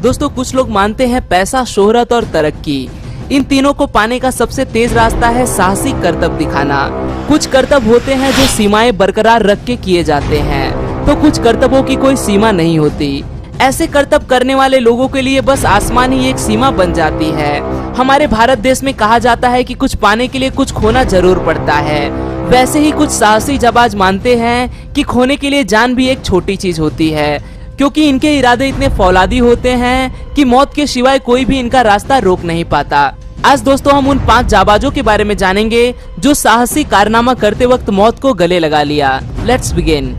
दोस्तों कुछ लोग मानते हैं पैसा, शोहरत और तरक्की, इन तीनों को पाने का सबसे तेज रास्ता है साहसिक करतब दिखाना। कुछ करतब होते हैं जो सीमाएं बरकरार रख के किए जाते हैं, तो कुछ करतबों की कोई सीमा नहीं होती। ऐसे करतब करने वाले लोगों के लिए बस आसमान ही एक सीमा बन जाती है। हमारे भारत देश में कहा जाता है कि कुछ पाने के लिए कुछ खोना जरूर पड़ता है। वैसे ही कुछ साहसी जाबाज मानते हैं कि खोने के लिए जान भी एक छोटी चीज होती है, क्योंकि इनके इरादे इतने फौलादी होते हैं कि मौत के सिवाय कोई भी इनका रास्ता रोक नहीं पाता। आज दोस्तों हम उन 5 जाबाजों के बारे में जानेंगे जो साहसी कारनामा करते वक्त मौत को गले लगा लिया। Let's begin.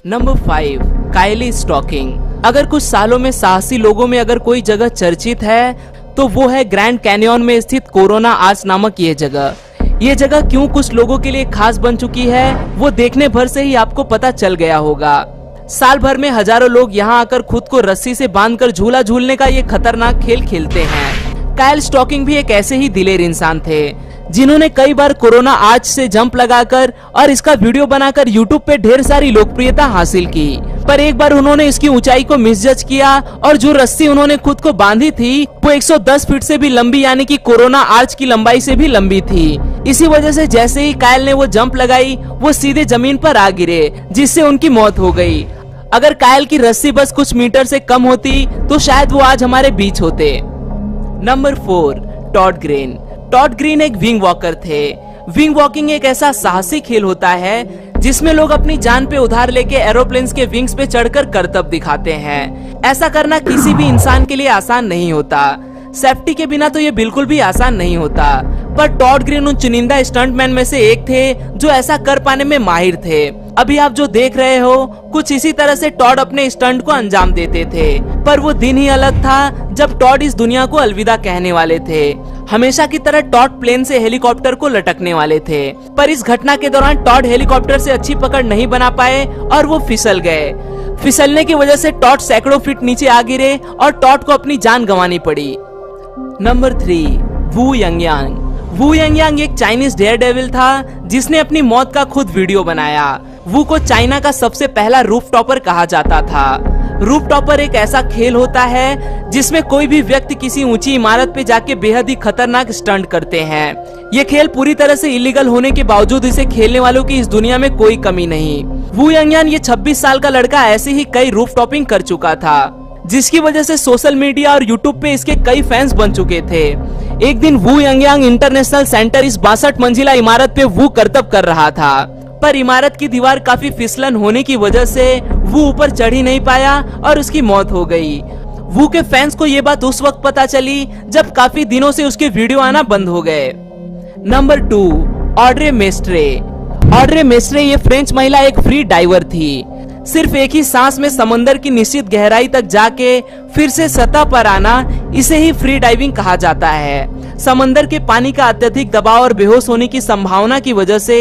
Number 5, Kylie Stocking. अगर कुछ सालों में साहसी लोगों में अगर कोई जगह चर्चित है तो वो है ग्रैंड कैनियन में स्थित कोरोना आर्च नामक ये जगह। ये जगह क्यों कुछ लोगों के लिए खास बन चुकी है वो देखने भर से ही आपको पता चल गया होगा। साल भर में हजारों लोग यहाँ आकर खुद को रस्सी से बांधकर झूला झूलने का ये खतरनाक खेल खेलते हैं। काइल स्टॉकिंग भी एक ऐसे ही दिलेर इंसान थे जिन्होंने कई बार कोरोना आर्च से जंप लगाकर और इसका वीडियो बनाकर यूट्यूब पे ढेर सारी लोकप्रियता हासिल की। पर एक बार उन्होंने इसकी ऊंचाई को मिसजज किया और जो रस्सी उन्होंने खुद को बांधी थी वो 110 फीट से भी लंबी, यानी कि कोरोना आर्च की लंबाई से भी लंबी थी। इसी वजह से जैसे ही काइल ने वो जंप लगाई वो सीधे जमीन पर आ गिरे, जिससे उनकी मौत हो गई। अगर काइल की रस्सी बस कुछ मीटर से कम होती तो शायद वो आज हमारे बीच होते। Number 4, Todd Green. Todd Green एक विंग वॉकर थे। विंग वॉकिंग एक ऐसा साहसी खेल होता है जिसमें लोग अपनी जान पे उधार लेके एरोप्लेन्स के विंग्स पे चढ़कर करतब दिखाते हैं। ऐसा करना किसी भी इंसान के लिए आसान नहीं होता। सेफ्टी के बिना तो ये बिल्कुल भी आसान नहीं होता। पर टॉड ग्रीन उन चुनिंदा स्टंटमैन में से एक थे जो ऐसा कर पाने में माहिर थे। अभी आप जो देख रहे हो कुछ इसी तरह से टॉड अपने स्टंट को अंजाम देते थे। पर वो दिन ही अलग था जब टॉड इस दुनिया को अलविदा कहने वाले थे। हमेशा की तरह टॉड प्लेन से हेलीकॉप्टर को लटकने वाले थे, पर इस घटना के दौरान टॉड हेलीकॉप्टर से अच्छी पकड़ नहीं बना पाए और वो फिसल गए। फिसलने की वजह से टॉड सैकड़ों फीट नीचे आ गिरे और टॉड को अपनी जान गंवानी पड़ी। नंबर 3, वू यंगयांग। वू यंगयांग एक चाइनीज डेयर डेविल था जिसने अपनी मौत का खुद वीडियो बनाया। वू को चाइना का सबसे पहला रूफ टॉपर कहा जाता था। रूफ टॉपर एक ऐसा खेल होता है जिसमें कोई भी व्यक्ति किसी ऊंची इमारत पे जाके बेहद ही खतरनाक स्टंट करते हैं। ये खेल पूरी तरह से इलीगल होने के बावजूद इसे खेलने वालों की इस दुनिया में कोई कमी नहीं। वू यंगयांग ये 26 साल का लड़का ऐसे ही कई रूफ टॉपिंग कर चुका था, जिसकी वजह से सोशल मीडिया और यूट्यूब पे इसके कई फैंस बन चुके थे। एक दिन वू यंगयांग इंटरनेशनल सेंटर इस 62 मंजिला इमारत पे वू करतब कर रहा था, पर इमारत की दीवार काफी फिसलन होने की वजह से वो ऊपर चढ़ ही नहीं पाया और उसकी मौत हो गई। वू के फैंस को ये बात उस वक्त पता चली जब काफी दिनों से उसके वीडियो आना बंद हो गए। Number 2, Audrey Mestre. Audrey Mestre ये फ्रेंच महिला एक फ्री डाइवर थी। सिर्फ एक ही सांस में समंदर की निश्चित गहराई तक जाके फिर से सतह पर आना, इसे ही फ्री डाइविंग कहा जाता है। समंदर के पानी का अत्यधिक दबाव और बेहोश होने की संभावना की वजह से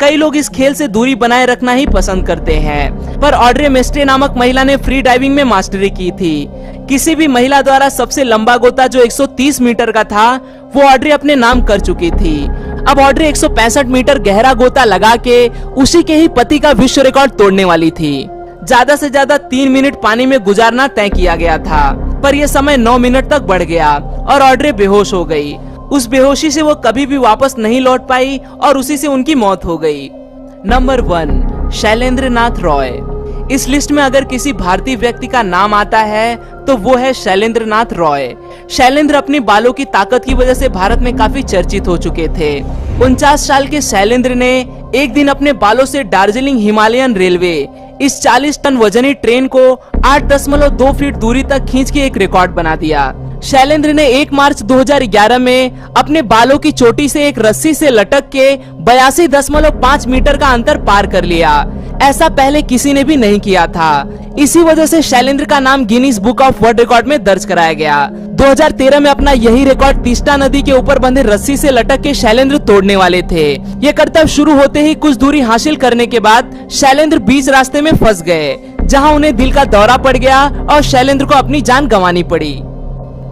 कई लोग इस खेल से दूरी बनाए रखना ही पसंद करते हैं, पर ऑड्रे मेस्ट्रे नामक महिला ने फ्री डाइविंग में मास्टरी की थी। किसी भी महिला द्वारा सबसे लंबा गोता जो 130 मीटर का था वो ऑड्रे अपने नाम कर चुकी थी। अब ऑड्रे 165 मीटर गहरा गोता लगा के उसी के ही पति का विश्व रिकॉर्ड तोड़ने वाली थी। ज्यादा से ज्यादा 3 मिनट पानी में गुजारना तय किया गया था, पर यह समय 9 मिनट तक बढ़ गया और ऑड्रे बेहोश हो गई। उस बेहोशी से वो कभी भी वापस नहीं लौट पाई और उसी से उनकी मौत हो गई। नंबर 1, शैलेंद्र नाथ रॉय। इस लिस्ट में अगर किसी भारतीय व्यक्ति का नाम आता है तो वो है शैलेंद्र नाथ रॉय। शैलेंद्र अपनी बालों की ताकत की वजह से भारत में काफी चर्चित हो चुके थे। 49 साल के शैलेंद्र ने एक दिन अपने बालों से दार्जिलिंग हिमालयन रेलवे इस 40 टन वजनी ट्रेन को 8.2 फीट दूरी तक खींच के एक रिकॉर्ड बना दिया। शैलेंद्र ने 1 मार्च 2011 में अपने बालों की चोटी से एक रस्सी से लटक के 82.5 मीटर का अंतर पार कर लिया। ऐसा पहले किसी ने भी नहीं किया था। इसी वजह से शैलेंद्र का नाम Guinness book of world record में दर्ज कराया गया। 2013 में अपना यही रिकॉर्ड तीस्ता नदी के ऊपर बंधे रस्सी से लटक के शैलेंद्र तोड़ने वाले थे। ये करतब शुरू होते ही कुछ दूरी हासिल करने के बाद शैलेंद्र बीच रास्ते में फंस गए, जहां उन्हें दिल का दौरा पड़ गया और शैलेंद्र को अपनी जान गंवानी पड़ी।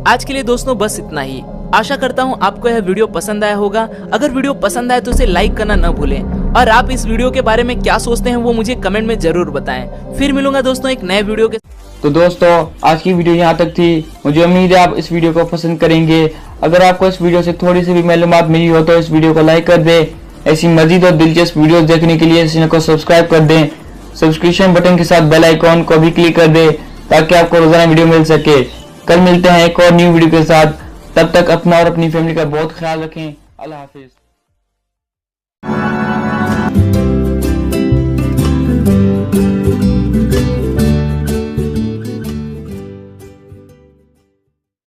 आज के लिए दोस्तों बस इतना ही। आशा करता हूँ आपको यह वीडियो पसंद आया होगा। अगर वीडियो पसंद आए तो इसे लाइक करना न भूलें और आप इस वीडियो के बारे में क्या सोचते हैं वो मुझे कमेंट में जरूर बताएं। फिर मिलूंगा दोस्तों एक नए वीडियो के तो दोस्तों आज की वीडियो यहाँ तक थी। मुझे उम्मीद है आप इस वीडियो को पसंद करेंगे। अगर आपको इस वीडियो से थोड़ी सी भी मालूमात मिली हो तो इस वीडियो को लाइक कर दें। ऐसी मजीद और दिलचस्प वीडियोस देखने के लिए इस चैनल को सब्सक्राइब कर दें। सब्सक्रिप्शन बटन के साथ बेल आइकॉन को भी क्लिक कर दें ताकि आपको रोजाना वीडियो मिल सके। कल मिलते हैं एक और न्यू वीडियो के साथ। तब तक अपना और अपनी फैमिली का बहुत ख्याल रखें। अल्लाह हाफिज।